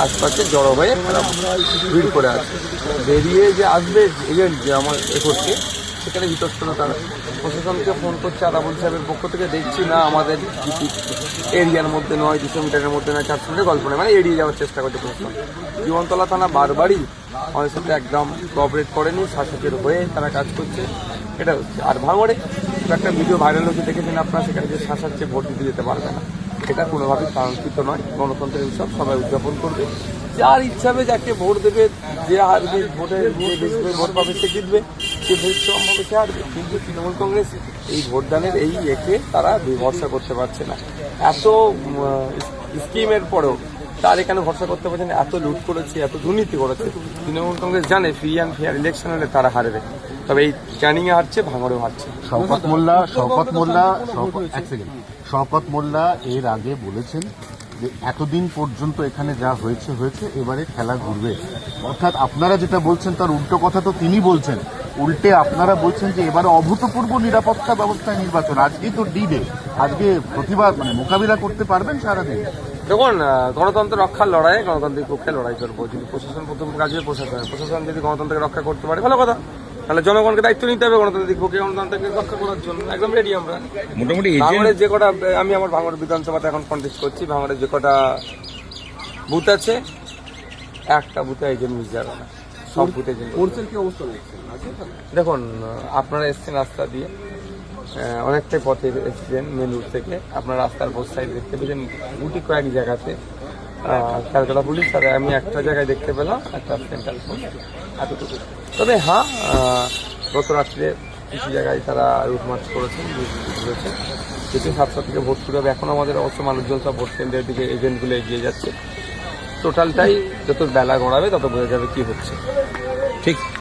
আশপাশে জড়ো হয়ে তারা ভিড় করে আছে। বেরিয়ে যে আসবে এজেন্ট যে আমার এ করছে, সেখানে বিতর্ক তারা প্রশাসনকে ফোন করছে আদাবুল সাহেবের পক্ষ থেকে, দেখছি না আমাদের এরিয়ার মধ্যে নয়, 200 মিটারের মধ্যে নয়, 400 মিটার গল্প নেই, মানে এড়িয়ে যাওয়ার চেষ্টা করছে প্রশাসন। জীবনতলা থানা বারবারই আমাদের সাথে একদম কোঅপারেট করেনি, শাসকের হয়ে তারা কাজ করছে, এটা হচ্ছে। আর ভাঙড়ে একটা ভিডিও ভাইরাল হচ্ছে, দেখেছেন আপনারা, সেখানে যে শাসাচ্ছে ভোট দিতে যেতে পারবে না, এটা কোনোভাবেই কাঙ্ক্ষিত নয়। গণতন্ত্রের উৎসব সবাই উদযাপন করবে, যার ইচ্ছা হবে যাকে ভোট দেবে, যে হারবে ভোটে ভোট পাবে সে জিতবে, যে ভোট কম হবে সে হারবে। কিন্তু তৃণমূল কংগ্রেস এই ভোটদানের এই একে তারা ভরসা করতে পারছে না। এত স্কিমের পরেও তার এখানে ভরসা করতে পারছে না। এত লুট করেছে, এত দুর্নীতি করেছে। তৃণমূল কংগ্রেস জানে ফ্রি অ্যান্ড ফেয়ার ইলেকশন হলে তারা হারবে, তবে এই ক্যানিংয়ে হারছে, ভাঙড়েও হারছে। শওকত মোল্লা এর আগে বলেছেন যে এতদিন পর্যন্ত এখানে যা হয়েছে হয়েছে, এবারে খেলা ঘুরবে। অর্থাৎ আপনারা যেটা বলছেন তার উল্টো কথা তো তিনি বলছেন। উল্টে আপনারা বলছেন যে এবারে অভূতপূর্ব নিরাপত্তা ব্যবস্থায় নির্বাচন। আজকেই তো ডি-ডে, আজকে প্রতিবাদ মোকাবিলা করতে পারবেন সারাদিন? দেখুন, গণতন্ত্র রক্ষার লড়াই, গণতান্ত্রিক পক্ষে লড়াই করবো। যদি প্রশাসন, প্রথম কাজ হবে প্রশাসন যদি গণতন্ত্রকে রক্ষা করতে পারে ভালো কথা, তাহলে জনগণকে দায়িত্ব নিতে হবে গণতান্ত্রিক পক্ষে গণতন্ত্রকে রক্ষা করার জন্য। একদম রেডি আমরা। মোটামুটি ভাঙড়ের যে কটা, আমি আমার ভাঙড় বিধানসভাতে এখন কন্টেস্ট করছি, ভাঙড়ের যে কটা বুথ আছে, একটা বুথে এজেন্ট মিস যাবে না, সব বুথে এজেন্ট। কি অবস্থা দেখছেন? দেখুন, আপনারা এসছেন রাস্তা দিয়ে, অনেকটাই পথে এসেছেন মেন রুট থেকে, আপনার রাস্তার বোথ সাইড দেখতে পেয়েছেন গুটি কয়েক জায়গাতে ক্যালকাটা পুলিশ, আর আমি একটা জায়গায় দেখতে পেলাম একটা সেন্ট্রাল ফোর্স, এতটুকু। তবে হ্যাঁ, গত রাত্রে কিছু জায়গায় তারা রুট মার্চ করেছেন, ঘুরেছেন, যেটি 7টা থেকে ভোট শুরু হবে। এখন আমাদের অবশ্য মানুষজন সব ভোট কেন্দ্রের দিকে এজেন্টগুলো এগিয়ে যাচ্ছে। টোটালটাই যত বেলা গড়াবে তত বোঝা যাবে কি হচ্ছে। ঠিক।